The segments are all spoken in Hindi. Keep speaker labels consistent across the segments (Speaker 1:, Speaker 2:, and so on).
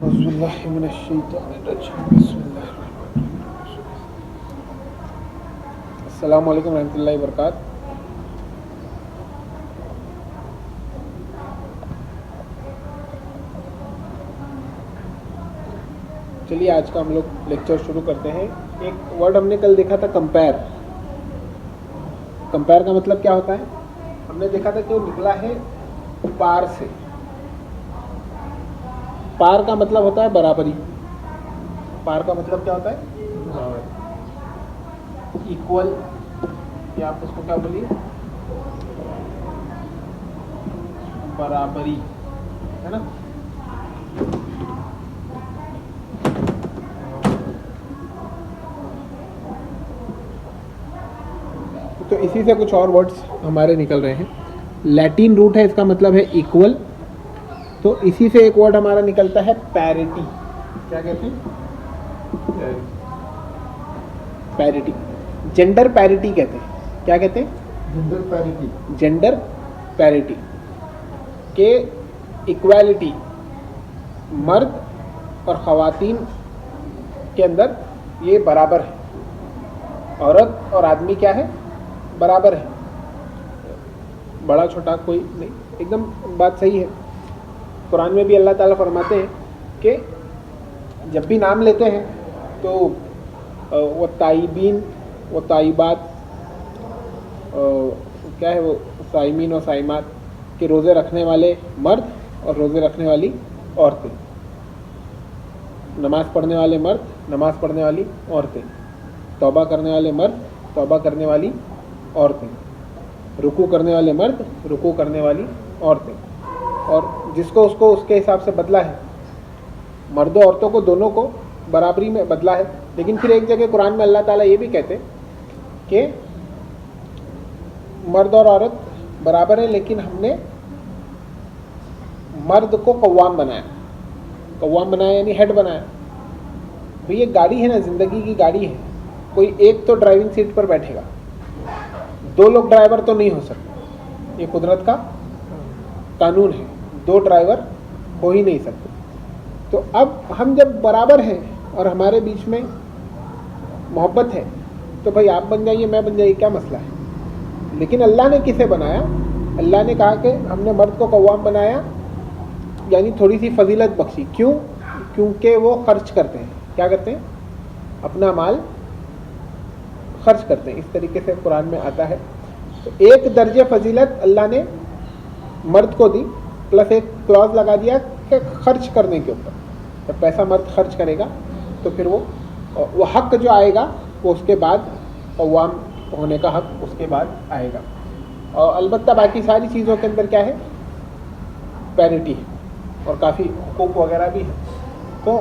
Speaker 1: अस्सलामु अलैकुम रहमतुल्लाहि व बरकात। चलिए आज का हम लोग लेक्चर शुरू करते हैं। एक वर्ड हमने कल देखा था, कंपेयर। कंपेयर का मतलब क्या होता है? हमने देखा था कि वो निकला है पार से। पार का मतलब होता है बराबरी। पार का मतलब क्या होता है? बराबरी, इक्वल, या आप उसको क्या बोलिए, बराबरी, है ना। तो इसी से कुछ और वर्ड्स हमारे निकल रहे हैं। लैटिन रूट है, इसका मतलब है इक्वल। तो इसी से एक वर्ड हमारा निकलता है पैरिटी। क्या कहते हैं? पैरिटी। जेंडर पैरिटी कहते हैं। क्या कहते हैं?
Speaker 2: Gender parity.
Speaker 1: जेंडर पैरिटी के इक्वालिटी, मर्द और ख़वातीन के अंदर ये बराबर है। औरत और आदमी क्या है? बराबर है। बड़ा छोटा कोई नहीं, एकदम बात सही है। कुरान में भी अल्लाह ताला फरमाते हैं कि जब भी नाम लेते हैं तो वो ताइबीन, वो ताइबात, क्या है वो, साइमीन और साइमात के रोज़े रखने वाले मर्द और रोज़े रखने वाली औरतें, नमाज़ पढ़ने वाले मर्द, नमाज़ पढ़ने वाली औरतें, तौबा करने वाले मर्द, तौबा करने वाली औरतें, रुकू करने वाले मर्द, रुकू करने वाली औरतें। और जिसको उसको उसके हिसाब से बदला है। मर्दों औरतों को दोनों को बराबरी में बदला है। लेकिन फिर एक जगह कुरान में अल्लाह ताला ये भी कहते कि मर्द और औरत बराबर है, लेकिन हमने मर्द को कव्वाम बनाया। कव्वाम बनाया यानी हेड बनाया। तो ये गाड़ी है ना, ज़िंदगी की गाड़ी है। कोई एक तो ड्राइविंग सीट पर बैठेगा, दो लोग ड्राइवर तो नहीं हो सकते। ये कुदरत का कानून है, दो ड्राइवर हो ही नहीं सकते। तो अब हम जब बराबर हैं और हमारे बीच में मोहब्बत है, तो भाई आप बन जाइए, मैं बन जाइए, क्या मसला है। लेकिन अल्लाह ने किसे बनाया? अल्लाह ने कहा कि हमने मर्द को कव्वाम बनाया, यानी थोड़ी सी फजीलत बख्शी। क्यों? क्योंकि वो खर्च करते हैं। क्या करते हैं? अपना माल खर्च करते हैं। इस तरीके से कुरान में आता है। तो एक दर्जे फजीलत अल्लाह ने मर्द को दी, प्लस एक क्लॉज लगा दिया कि खर्च करने के ऊपर। जब पैसा मर्द खर्च करेगा तो फिर वो हक जो आएगा वो उसके बाद, कव्वाम होने का हक उसके बाद आएगा। और अलबत्ता बाकी सारी चीज़ों के अंदर क्या है? पैरिटी है और काफ़ी हुकूक वगैरह भी है। तो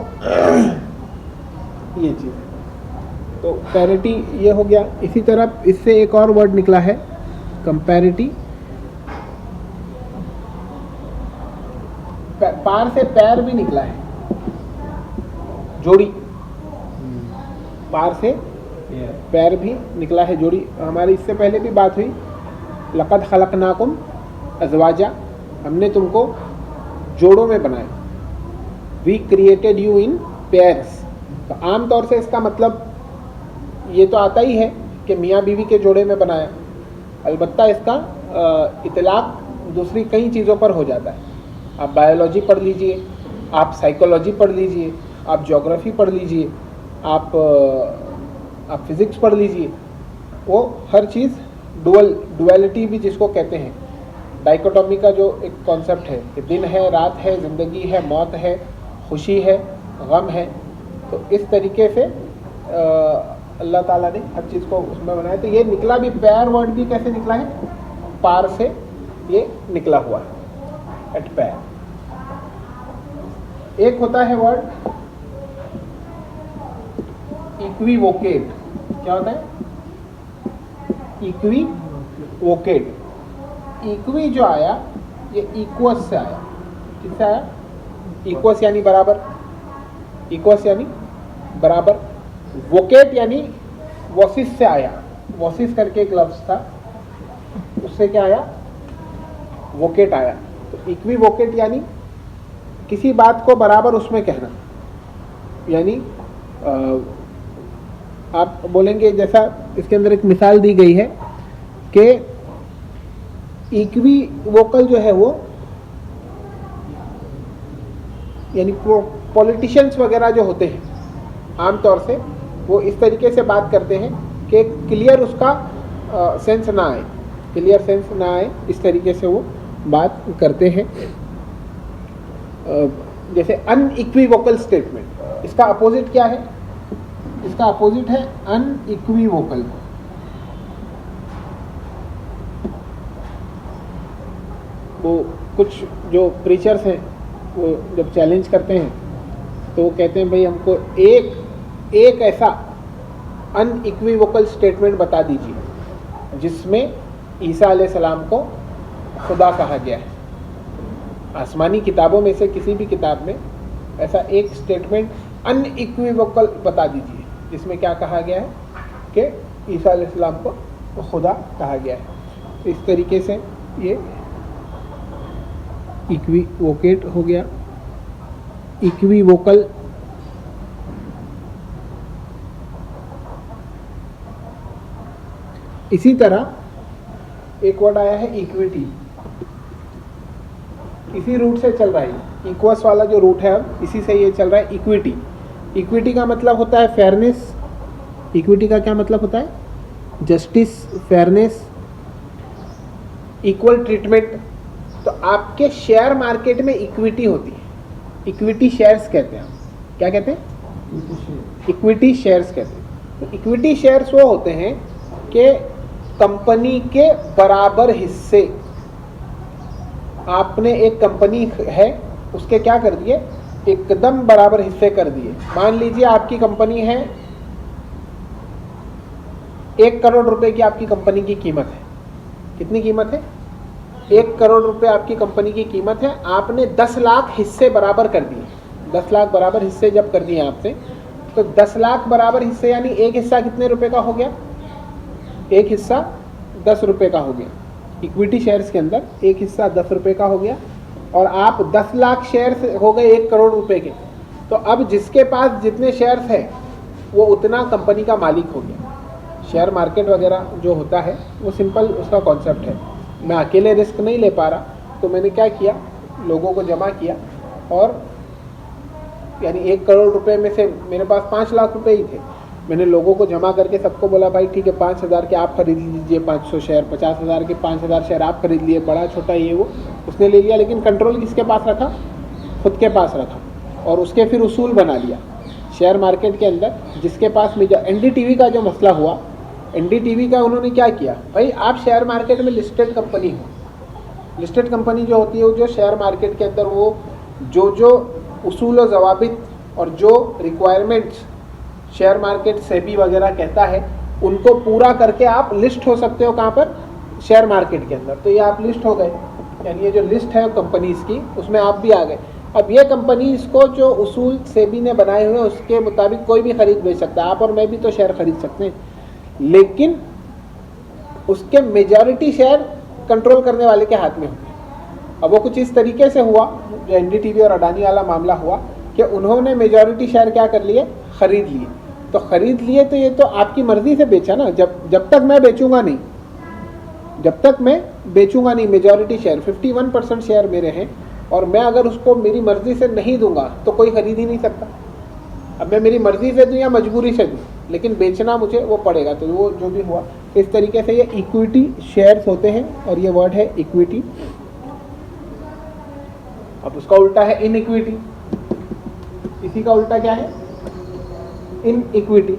Speaker 1: ये चीज़ है। तो पैरिटी ये हो गया। इसी तरह इससे एक और वर्ड निकला है, कंपैरिटी। पार से पैर भी निकला है, जोड़ी। पार से पैर भी निकला है, जोड़ी। हमारी इससे पहले भी बात हुई, लक़द खलक़नाकुम अज़वाजा, हमने तुमको जोड़ों में बनाया। We created you in pairs. तो आम तौर से इसका मतलब ये तो आता ही है कि मियाँ बीवी के जोड़े में बनाया। अलबत्ता इसका इतलाक़ दूसरी कई चीज़ों पर हो जाता है। आप बायोलॉजी पढ़ लीजिए, आप साइकोलॉजी पढ़ लीजिए, आप ज्योग्राफी पढ़ लीजिए, आप फिज़िक्स पढ़ लीजिए। वो हर चीज़ डुअलिटी भी जिसको कहते हैं, डाइकोटॉमी का जो एक कॉन्सेप्ट है कि दिन है, रात है, ज़िंदगी है, मौत है, खुशी है, गम है। तो इस तरीके से अल्लाह ताला ने हर चीज़ को उसमें बनाया। तो ये निकला भी, पैर वर्ड भी कैसे निकला है? पार से ये निकला हुआ है, एट पैर। एक होता है वर्ड इक्विवोकेट। क्या होता है? इक्विवोकेट। इक्वी जो आया ये इक्वस से आया। किससे आया? इक्वस यानी बराबर, इक्वस यानी बराबर। वोकेट यानी वोसिस से आया। वोसिस करके एक लफ्ज़ था, उससे क्या आया? वोकेट आया। तो इक्विवोकेट यानी किसी बात को बराबर उसमें कहना, यानी आप बोलेंगे, जैसा इसके अंदर एक मिसाल दी गई है कि इक्वी वोकल जो है वो, यानी पॉलिटिशियंस वगैरह जो होते हैं आमतौर से वो इस तरीके से बात करते हैं कि क्लियर उसका सेंस ना आए, क्लियर सेंस ना आए, इस तरीके से वो बात करते हैं। जैसे अनइक्विवोकल स्टेटमेंट, इसका अपोजिट क्या है? इसका अपोजिट है अनइक्विवोकल। वो कुछ जो प्रीचर्स हैं वो जब चैलेंज करते हैं तो वो कहते हैं भाई हमको एक ऐसा अनइक्विवोकल स्टेटमेंट बता दीजिए जिसमें ईसा अलैहिस्सलाम को खुदा कहा गया है। आसमानी किताबों में से किसी भी किताब में ऐसा एक स्टेटमेंट अनइक्विवोकल बता दीजिए जिसमें क्या कहा गया है कि ईसा अलैहिस्सलाम को खुदा कहा गया है। तो इस तरीके से ये इक्विवोकेट हो गया, इक्विवोकल। इसी तरह एक वर्ड आया है इक्विटी, इसी रूट से चल रहा है, इक्वस वाला जो रूट है अब इसी से ये चल रहा है इक्विटी। इक्विटी का मतलब होता है फेयरनेस। इक्विटी का क्या मतलब होता है? Justice, fairness, equal treatment. तो आपके शेयर मार्केट में इक्विटी होती है, इक्विटी शेयर्स कहते हैं हम। क्या कहते हैं? इक्विटी शेयर्स कहते हैं। तो इक्विटी शेयर्स वो होते हैं कि कंपनी के बराबर हिस्से, आपने एक कंपनी है उसके क्या कर दिए, एकदम बराबर हिस्से कर दिए। मान लीजिए आपकी कंपनी है, 1 करोड़ रुपए की आपकी कंपनी की कीमत है। कितनी कीमत है? 1 करोड़ रुपए आपकी कंपनी की कीमत है। आपने 10 लाख हिस्से बराबर कर दिए। 10 लाख बराबर हिस्से जब कर दिए आपसे, तो 10 लाख बराबर हिस्से यानी एक हिस्सा कितने रुपए का हो गया? एक हिस्सा 10 रुपए का हो गया। इक्विटी शेयर्स के अंदर एक हिस्सा 10 रुपए का हो गया और आप 10 लाख शेयर्स हो गए 1 करोड़ रुपए के। तो अब जिसके पास जितने शेयर्स हैं वो उतना कंपनी का मालिक हो गया। शेयर मार्केट वगैरह जो होता है वो सिंपल उसका कॉन्सेप्ट है। मैं अकेले रिस्क नहीं ले पा रहा तो मैंने क्या किया, लोगों को जमा किया और यानी 1 करोड़ रुपए में से मेरे पास 5 लाख रुपए ही थे। मैंने लोगों को जमा करके सबको बोला भाई ठीक है 5,000 के आप खरीद लीजिए 500 शेयर, 50,000 के 5,000 शेयर आप खरीद लिए, बड़ा छोटा ये वो उसने ले लिया। लेकिन कंट्रोल किसके पास रखा? खुद के पास रखा और उसके फिर उसूल बना लिया शेयर मार्केट के अंदर। जिसके पास एनडीटीवी का जो मसला हुआ, एनडीटीवी का उन्होंने क्या किया, भाई आप शेयर मार्केट में लिस्टेड कंपनी हो। लिस्टेड कंपनी जो होती है वो जो शेयर मार्केट के अंदर वो जो उसूल और ज़वाबित और जो रिक्वायरमेंट्स शेयर मार्केट सेबी वगैरह कहता है उनको पूरा करके आप लिस्ट हो सकते हो। कहाँ पर? शेयर मार्केट के अंदर। तो ये आप लिस्ट हो गए, यानी ये जो लिस्ट है कंपनीज की उसमें आप भी आ गए। अब ये कंपनीज को जो उसूल सेबी ने बनाए हुए हैं उसके मुताबिक कोई भी खरीद बेच सकता है। आप और मैं भी तो शेयर खरीद सकते हैं, लेकिन उसके मेजॉरिटी शेयर कंट्रोल करने वाले के हाथ में होते हैं। अब वो कुछ इस तरीके से हुआ, जो एनडीटीवी और अडानी वाला मामला हुआ कि उन्होंने मेजॉरिटी शेयर क्या कर लिए, खरीद लिए। तो खरीद लिए तो ये तो आपकी मर्जी से बेचा ना। जब तक मैं बेचूंगा नहीं, जब तक मैं बेचूंगा नहीं, मेजॉरिटी शेयर 51% शेयर मेरे हैं और मैं अगर उसको मेरी मर्जी से नहीं दूंगा तो कोई खरीद ही नहीं सकता। अब मैं मेरी मर्जी से दूं या मजबूरी से दूं, लेकिन बेचना मुझे वो पड़ेगा। तो वो जो भी हुआ इस तरीके से ये इक्विटी शेयर्स होते हैं और ये वर्ड है इक्विटी। अब उसका उल्टा है इनइक्विटी। इसी का उल्टा क्या है? इनइक्विटी।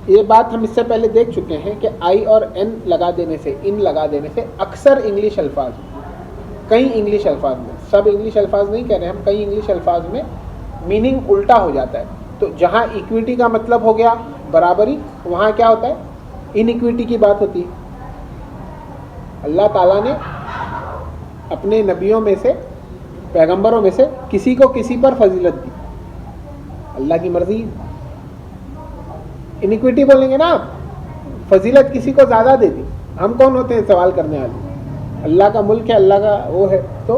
Speaker 1: ये बात हम इससे पहले देख चुके हैं कि आई और एन लगा देने से, इन लगा देने से अक्सर इंग्लिश अल्फाज, कई इंग्लिश अल्फाज में, सब इंग्लिश अल्फाज नहीं कह रहे हम, कई इंग्लिश अल्फाज में मीनिंग उल्टा हो जाता है। तो जहाँ इक्विटी का मतलब हो गया बराबरी, वहाँ क्या होता है? इनइक्विटी की बात होती है। अल्लाह ताला ने अपने नबियों में से, पैगंबरों में से किसी को किसी पर फजीलत दी, अल्लाह की मर्जी। इनइक्विटी बोलेंगे ना आप, फजीलत किसी को ज़्यादा दे दी। हम कौन होते हैं सवाल करने वाले? अल्लाह का मुल्क है, अल्लाह का वो है, तो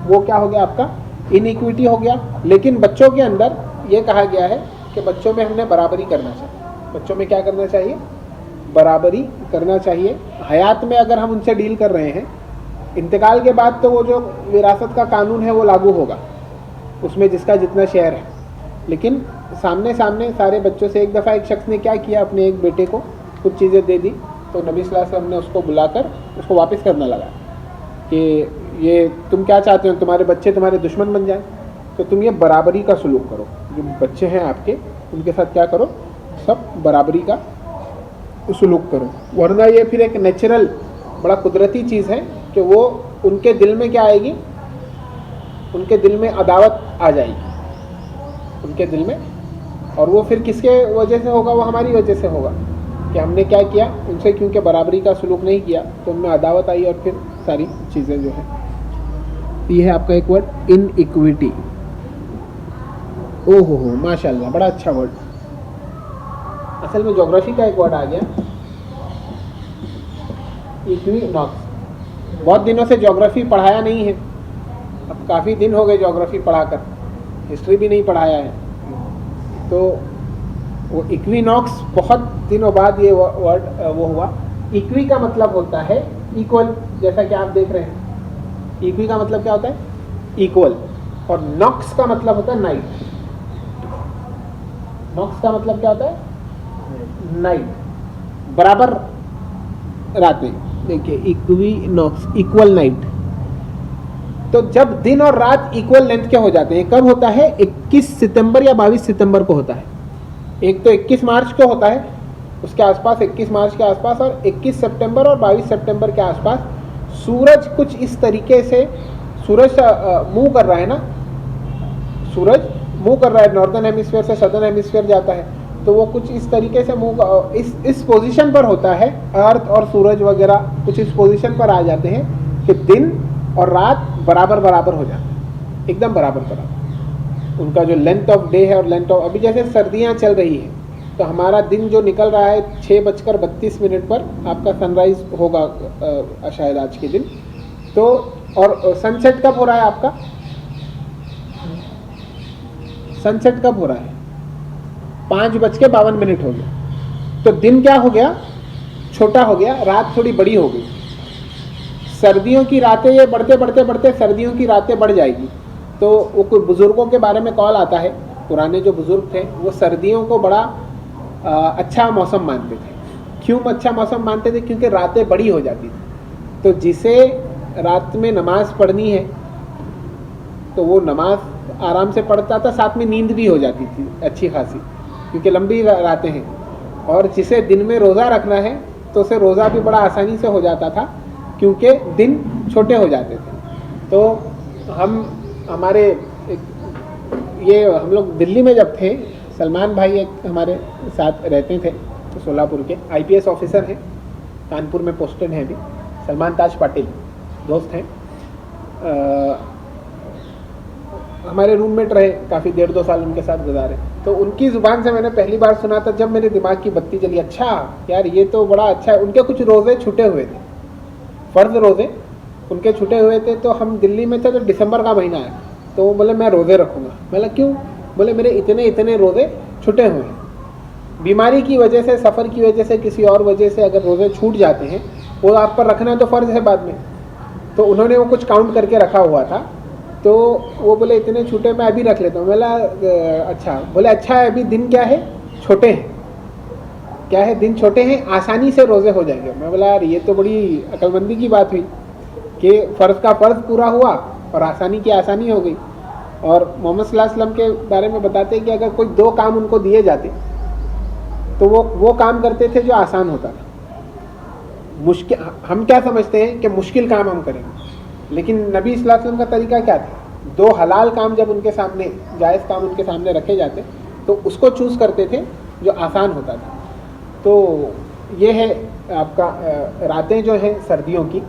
Speaker 1: वो क्या हो गया आपका इनइक्विटी हो गया। लेकिन बच्चों के अंदर ये कहा गया है कि बच्चों में हमने बराबरी करना चाहिए। बच्चों में क्या करना चाहिए? बराबरी करना चाहिए। हयात में अगर हम उनसे डील कर रहे हैं, इंतकाल के बाद तो वो जो विरासत का कानून है वो लागू होगा, उसमें जिसका जितना शेयर है। लेकिन सामने सामने सारे बच्चों से एक दफ़ा एक शख्स ने क्या किया, अपने एक बेटे को कुछ चीज़ें दे दी, तो नबी सल्लल्लाहु अलैहि वसल्लम ने उसको बुलाकर उसको वापस करना लगा कि ये तुम क्या चाहते हो, तुम्हारे बच्चे तुम्हारे दुश्मन बन जाए? तो तुम ये बराबरी का सलूक करो, जो बच्चे हैं आपके उनके साथ क्या करो, सब बराबरी का सलूक करो, वरना ये फिर एक नेचुरल बड़ा कुदरती चीज़ है कि वो उनके दिल में क्या आएगी, उनके दिल में अदावत आ जाएगी उनके दिल में। और वो फिर किसके वजह से होगा? वो हमारी वजह से होगा कि हमने क्या किया उनसे, क्योंकि बराबरी का सलूक नहीं किया तो उनमें अदावत आई और फिर सारी चीज़ें जो है। ये है आपका एक वर्ड इनइक्विटी। ओहो हो माशाल्लाह, बड़ा अच्छा वर्ड। असल में ज्योग्राफी का एक वर्ड आ गया, इक्विनॉक्स। बहुत दिनों से ज्योग्राफी पढ़ाया नहीं है, अब काफ़ी दिन हो गए ज्योग्राफी पढ़ाकर, हिस्ट्री भी नहीं पढ़ाया है। तो वो इक्विनॉक्स बहुत दिनों बाद ये वर्ड वो हुआ। इक्वी का मतलब होता है इक्वल, जैसा कि आप देख रहे हैं। इक्वी का मतलब क्या होता है? इक्वल। और नॉक्स का मतलब होता है नाइट। नॉक्स का मतलब क्या होता है? नाइट, बराबर रातें। देखिए इक्विनॉक्स, इक्वल नाइट। तो जब दिन और रात इक्वल लेंथ के हो जाते हैं, कब होता है? 21 सितंबर या 22 सितंबर को होता है। एक तो 21 मार्च को होता है, उसके आसपास 21 मार्च के आसपास, और 21 सितंबर और 22 सितंबर के आसपास सूरज कुछ इस तरीके से, सूरज मूव कर रहा है ना, सूरज मूव कर रहा है, नॉर्दर्न हेमिस्फीयर से सदर्न हेमिस्फीयर जाता है, तो वो कुछ इस तरीके से मूव इस पोजीशन पर होता है। अर्थ और सूरज वगैरह कुछ इस पोजीशन पर आ जाते हैं कि दिन और रात बराबर बराबर हो जाते हैं, एकदम बराबर बराबर। उनका जो लेंथ ऑफ डे है और लेंथ ऑफ, अभी जैसे सर्दियाँ चल रही हैं तो हमारा दिन जो निकल रहा है 6:32 पर आपका सनराइज होगा शायद आज के दिन। तो और सनसेट कब हो रहा है आपका? सनसेट कब हो रहा है? 5:52 हो गया। तो दिन क्या हो गया? छोटा हो गया, रात थोड़ी बड़ी हो गई। सर्दियों की रातें ये बढ़ते बढ़ते बढ़ते सर्दियों की रातें बढ़ जाएगी। तो वो कोई बुज़ुर्गों के बारे में कॉल आता है, पुराने जो बुज़ुर्ग थे वो सर्दियों को बड़ा अच्छा मौसम मानते थे। क्यों अच्छा मौसम मानते थे? क्योंकि रातें बड़ी हो जाती थी। तो जिसे रात में नमाज पढ़नी है तो वो नमाज आराम से पढ़ता था, साथ में नींद भी हो जाती थी अच्छी खासी, क्योंकि लंबी रातें हैं। और जिसे दिन में रोज़ा रखना है तो उसे रोज़ा भी बड़ा आसानी से हो जाता था, क्योंकि दिन छोटे हो जाते थे। तो हमारे ये हम लोग दिल्ली में जब थे, सलमान भाई एक हमारे साथ रहते थे, तो सोलापुर के IPS ऑफिसर हैं, कानपुर में पोस्टेड हैं अभी, सलमान ताज पाटिल दोस्त हैं, हमारे रूममेट रहे काफ़ी, 1.5-2 साल उनके साथ गुजारे। तो उनकी ज़ुबान से मैंने पहली बार सुना था जब मेरे दिमाग की बत्ती जली, अच्छा यार ये तो बड़ा अच्छा है। उनके कुछ रोज़े छूटे हुए थे, फ़र्ज़ रोज़े उनके छूटे हुए थे। तो हम दिल्ली में थे, तो दिसंबर का महीना है, तो वो बोले मैं रोज़े रखूँगा। मैंने क्यों? बोले मेरे इतने रोज़े छूटे हुए हैं, बीमारी की वजह से, सफ़र की वजह से, किसी और वजह से अगर रोज़े छूट जाते हैं, वो आप पर रखना तो फ़र्ज़ है बाद में। तो उन्होंने वो कुछ काउंट करके रखा हुआ था, तो वो बोले इतने छूटे मैं अभी रख लेता हूँ। बोला अच्छा। बोले अच्छा है, अभी दिन क्या है? छोटे हैं। क्या है? दिन छोटे हैं, आसानी से रोज़े हो जाएंगे। मैं बोला यार ये तो बड़ी अक्लमंदी की बात हुई कि फ़र्ज़ का फ़र्ज़ पूरा हुआ और आसानी की आसानी हो गई। और मोहम्मद सल्लल्लाहु अलैहि वसल्लम के बारे में बताते हैं कि अगर कोई 2 काम उनको दिए जाते तो वो काम करते थे जो आसान होता था। मुश्किल, हम क्या समझते हैं कि मुश्किल काम हम करेंगे, लेकिन नबी सल्लल्लाहु अलैहि वसल्लम का तरीका क्या था? 2 हलाल काम जब उनके सामने, जायज़ काम उनके सामने रखे जाते तो उसको चूज़ करते थे जो आसान होता था। तो ये है आपका रातें जो हैं सर्दियों की,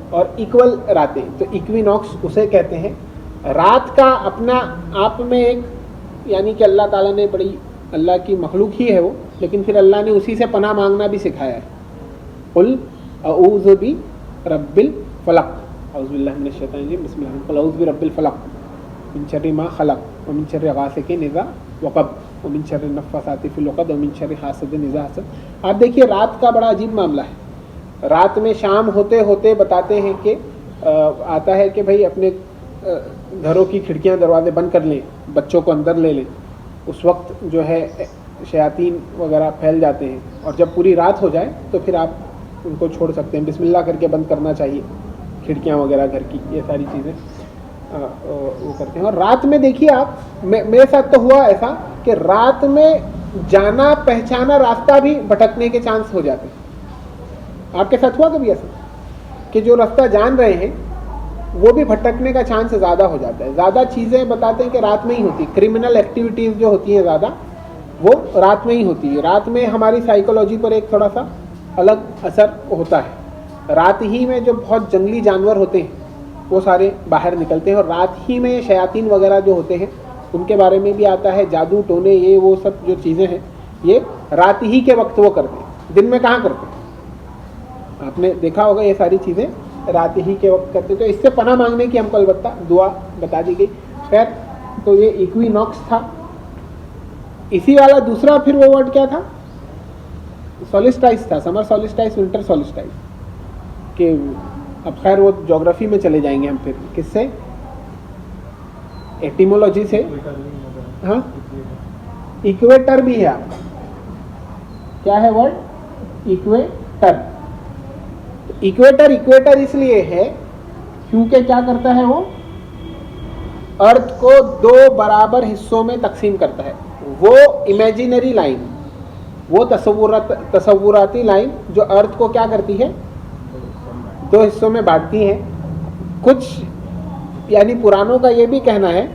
Speaker 1: और इक्वल रातें, तो इक्विनॉक्स उसे कहते हैं। रात का अपना आप में एक, यानी कि अल्लाह ताला ने बड़ी, अल्लाह की मखलूक ही है वो, लेकिन फिर अल्लाह ने उसी से पनाह मांगना भी सिखाया है। कुल अऊज़ु बि रब्बिल फलक, औज़ुबिल्लाहि मिनश्शैतानिर्रजीम, बिस्मिल्लाह, क़ुल औज़ु बिरब्बिल फ़लक़, मिन शर्रि मा ख़लक़, व मिन शर्रि गासिक़िन इज़ा वक़ब, व मिन शर्रि नफ़्फ़ासाति फ़िल उक़द, व मिन शर्रि हासिदिन इज़ा हसद। आप देखिए रात का बड़ा अजीब मामला है। रात में शाम होते होते बताते हैं कि आता है कि भाई अपने घरों की खिड़कियां दरवाजे बंद कर लें, बच्चों को अंदर ले लें। उस वक्त जो है शयातीन वगैरह फैल जाते हैं, और जब पूरी रात हो जाए तो फिर आप उनको छोड़ सकते हैं, बिस्मिल्लाह करके बंद करना चाहिए खिड़कियां वगैरह घर की, ये सारी चीज़ें वो करते हैं। और रात में देखिए आप, मेरे साथ तो हुआ ऐसा कि रात में जाना पहचाना रास्ता भी भटकने के चांस हो जाते हैं। आपके साथ हुआ कभी ऐसा कि जो रास्ता जान रहे हैं वो भी भटकने का चांस ज़्यादा हो जाता है? ज़्यादा चीज़ें बताते हैं कि रात में ही होती, क्रिमिनल एक्टिविटीज़ जो होती हैं ज़्यादा, वो रात में ही होती है। रात में हमारी साइकोलॉजी पर एक थोड़ा सा अलग असर होता है। रात ही में जो बहुत जंगली जानवर होते हैं वो सारे बाहर निकलते हैं, और रात ही में शयातीन वगैरह जो होते हैं उनके बारे में भी आता है। जादू टोने ये वो सब जो चीज़ें हैं ये रात ही के वक्त वो करते हैं, दिन में कहाँ करते हैं। आपने देखा होगा ये सारी चीज़ें रात ही के वक्त करते। तो इससे पनाह मांगने की हमको अलबत्ता दुआ बता दी गई। खैर, तो ये इक्विनॉक्स था। इसी वाला दूसरा फिर वो वर्ड क्या था, सॉलिस्टाइस था, समर सॉलिस्टाइस, विंटर सॉलिस्टाइस के। अब खैर वो ज्योग्राफी में चले जाएंगे हम फिर, किससे, एटिमोलॉजी से। हाँ, इक्वेटर भी है आपका, क्या है वर्ड, इक्वेटर। इक्वेटर इक्वेटर इसलिए है क्योंकि क्या करता है वो, अर्थ को दो बराबर हिस्सों में तकसीम करता है। वो इमेजिनरी लाइन, वो तसव्वुराती लाइन जो अर्थ को क्या करती है, दो हिस्सों में बांटती है। कुछ यानी पुरानों का ये भी कहना है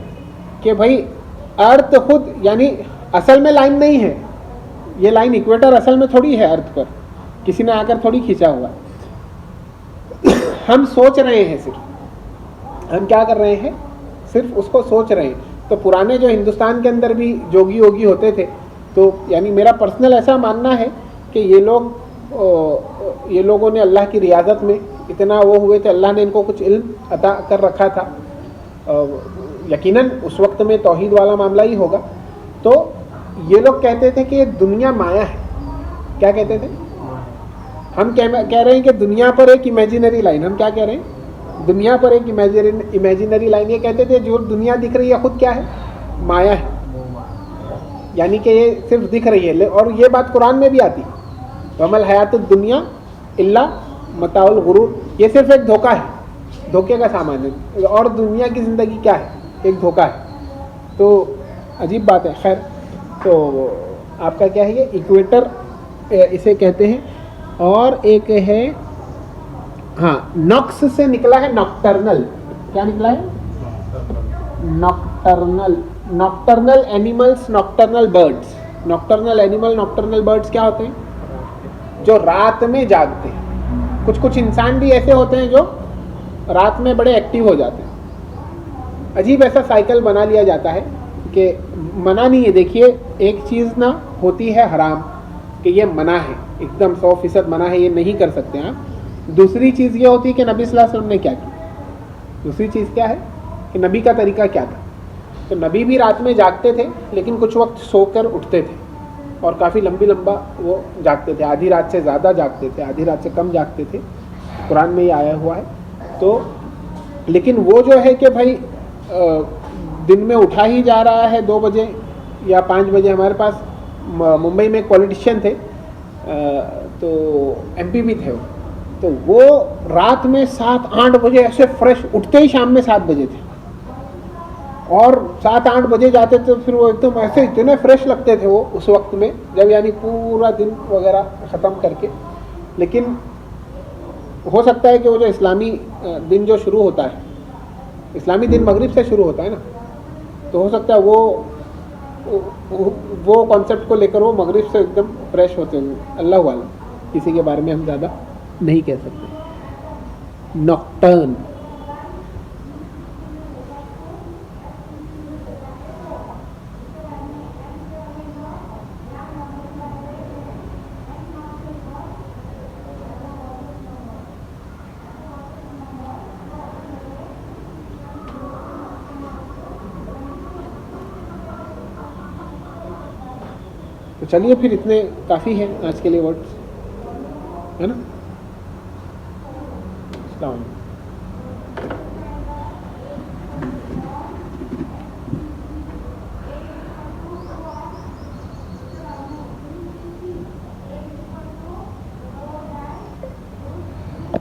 Speaker 1: कि भाई अर्थ खुद यानी असल में लाइन नहीं है, ये लाइन इक्वेटर असल में थोड़ी है अर्थ पर, किसी ने आकर थोड़ी खींचा हुआ। हम सोच रहे हैं, सिर्फ हम क्या कर रहे हैं, सिर्फ उसको सोच रहे हैं। तो पुराने जो हिंदुस्तान के अंदर भी जोगी योगी होते थे, तो यानी मेरा पर्सनल ऐसा मानना है कि ये लोगों ने अल्लाह की रियाजत में इतना वो हुए थे, अल्लाह ने इनको कुछ इल्म अता कर रखा था। यकीनन उस वक्त में तौहीद वाला मामला ही होगा। तो ये लोग कहते थे कि ये दुनिया माया है। क्या कहते थे, हम कह रहे हैं कि दुनिया पर एक इमेजिनरी लाइन, हम क्या कह रहे हैं, दुनिया पर एक इमेजिनरी लाइन। ये कहते थे जो दुनिया दिख रही है खुद क्या है, माया है, यानी कि ये सिर्फ दिख रही है। और ये बात कुरान में भी आती है, वमल हयातुद दुनिया इल्ला मताउल गुरूर, ये सिर्फ एक धोखा है, धोखे का सामान है, और दुनिया की ज़िंदगी क्या है, एक धोखा है। तो अजीब बात है। खैर, तो आपका क्या है, ये इक्वेटर इसे कहते हैं। और एक है, हाँ, नॉक्स से निकला है नॉक्टर्नल। क्या निकला है, nocturnal. Nocturnal animals, nocturnal birds. Nocturnal animal, nocturnal birds क्या होते हैं, जो रात में जागते हैं। कुछ कुछ इंसान भी ऐसे होते हैं जो रात में बड़े एक्टिव हो जाते हैं। अजीब ऐसा साइकिल बना लिया जाता है कि मना नहीं है। देखिए, एक चीज़ ना होती है हराम, कि ये मना है, एकदम 100% मना है, ये नहीं कर सकते आप। दूसरी चीज़ ये होती है कि नबी सल्लल्लाहु अलैहि वसल्लम ने क्या किया। दूसरी चीज़ क्या है कि नबी का तरीका क्या था। तो नबी भी रात में जागते थे, लेकिन कुछ वक्त सोकर उठते थे, और काफ़ी लंबा वो जागते थे। आधी रात से ज़्यादा जागते थे, आधी रात से कम जागते थे, कुरान में ये आया हुआ है। तो लेकिन वो जो है कि भाई दिन में उठा ही जा रहा है 2 बजे या 5 बजे। हमारे पास मुंबई में पॉलिटिशियन थे, तो एमपी भी थे, तो वो रात में 7-8 बजे ऐसे फ्रेश, उठते ही शाम में 7 बजे थे, और 7-8 बजे जाते थे, फिर वो एकदम ऐसे इतने फ्रेश लगते थे वो उस वक्त में, जब यानी पूरा दिन वगैरह ख़त्म करके। लेकिन हो सकता है कि वो जो इस्लामी दिन जो शुरू होता है, इस्लामी दिन मगरिब से शुरू होता है ना, तो हो सकता है वो कॉन्सेप्ट को लेकर वो मगरिब से एकदम फ्रेश होते होंगे, अल्लाह वाला। किसी के बारे में हम ज़्यादा नहीं कह सकते। नॉक्टर्न, तो चलिए फिर इतने काफ़ी है आज के लिए वर्ड्स, है ना। अस्सलाम वालेकुम।